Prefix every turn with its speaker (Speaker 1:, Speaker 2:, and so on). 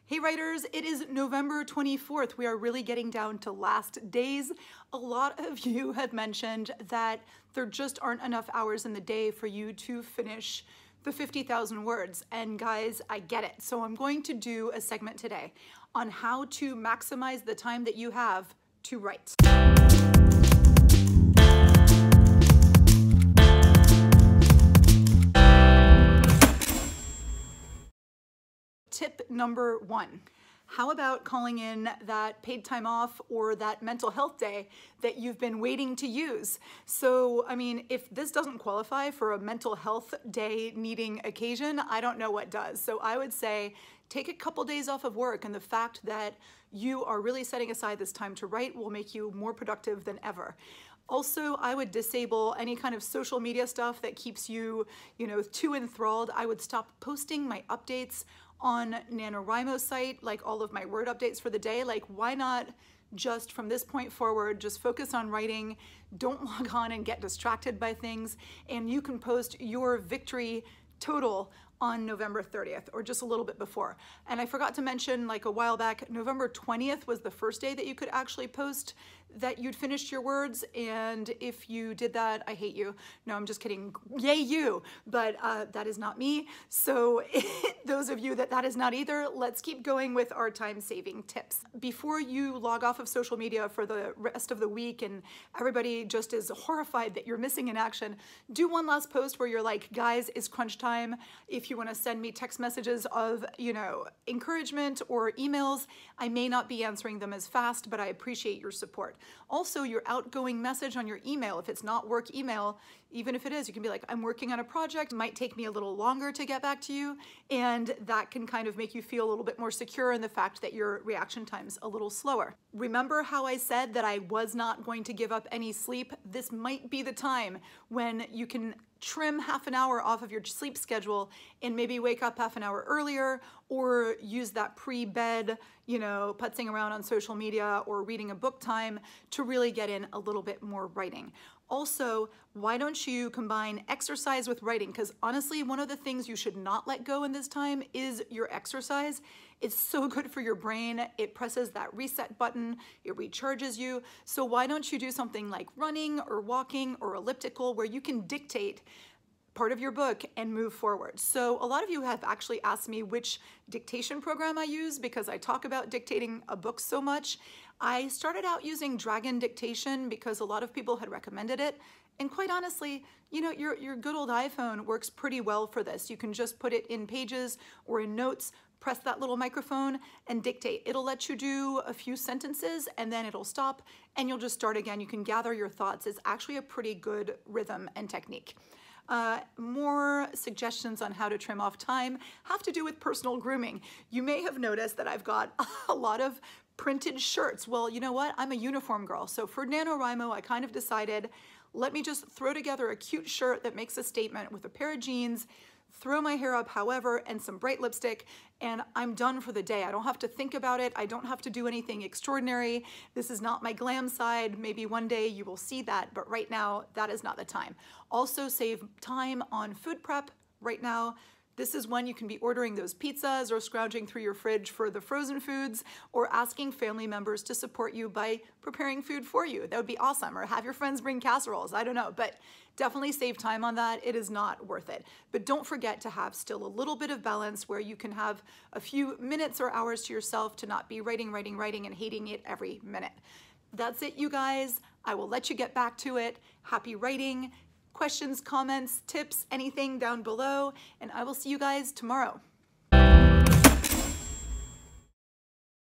Speaker 1: Hey writers, it is November 24th. We are really getting down to last days. A lot of you have mentioned that there just aren't enough hours in the day for you to finish the 50,000 words. And guys, I get it. So I'm going to do a segment today on how to maximize the time that you have to write. Tip number one. How about calling in that paid time off or that mental health day that you've been waiting to use? So, I mean, if this doesn't qualify for a mental health day needing occasion, I don't know what does. So I would say take a couple days off of work, and the fact that you are really setting aside this time to write will make you more productive than ever. Also, I would disable any kind of social media stuff that keeps you, too enthralled. I would stop posting my updates on NaNoWriMo site, like all of my word updates for the day. Like, why not just from this point forward, just focus on writing, don't log on and get distracted by things, and you can post your victory total on November 30th or just a little bit before. And I forgot to mention, like a while back, November 20th was the first day that you could actually post that you'd finished your words. And if you did that, I hate you. No, I'm just kidding. Yay you. But that is not me. So those of you that is not either, let's keep going with our time-saving tips. Before you log off of social media for the rest of the week and everybody just is horrified that you're missing in action, do one last post where you're like, guys, it's crunch time. If you want to send me text messages of, encouragement or emails, I may not be answering them as fast, but I appreciate your support. Also, your outgoing message on your email, if it's not work email, even if it is, you can be like, I'm working on a project, it might take me a little longer to get back to you, and that can kind of make you feel a little bit more secure in the fact that your reaction time's a little slower. Remember how I said that I was not going to give up any sleep? This might be the time when you can trim half an hour off of your sleep schedule and maybe wake up half an hour earlier, or use that pre-bed, putzing around on social media or reading a book time to really get in a little bit more writing. Also, why don't you combine exercise with writing? Because honestly, one of the things you should not let go in this time is your exercise. It's so good for your brain. It presses that reset button. It recharges you. So why don't you do something like running or walking or elliptical where you can dictate part of your book and move forward. So a lot of you have actually asked me which dictation program I use because I talk about dictating a book so much. I started out using Dragon Dictation because a lot of people had recommended it. And quite honestly, your good old iPhone works pretty well for this. You can just put it in Pages or in Notes, press that little microphone and dictate. It'll let you do a few sentences and then it'll stop and you'll just start again. You can gather your thoughts. It's actually a pretty good rhythm and technique. More suggestions on how to trim off time have to do with personal grooming. You may have noticed that I've got a lot of printed shirts. Well, you know what? I'm a uniform girl. So for NaNoWriMo, I kind of decided, let me just throw together a cute shirt that makes a statement with a pair of jeans, throw my hair up however, and some bright lipstick, and I'm done for the day. I don't have to think about it. I don't have to do anything extraordinary. This is not my glam side. Maybe one day you will see that, but right now, that is not the time. Also save time on food prep right now. This is when you can be ordering those pizzas or scrounging through your fridge for the frozen foods or asking family members to support you by preparing food for you. That would be awesome. Or have your friends bring casseroles. I don't know, but definitely save time on that. It is not worth it. But don't forget to have still a little bit of balance where you can have a few minutes or hours to yourself to not be writing and hating it every minute. That's it, you guys. I will let you get back to it. Happy writing. Questions, comments, tips, anything down below, and I will see you guys tomorrow.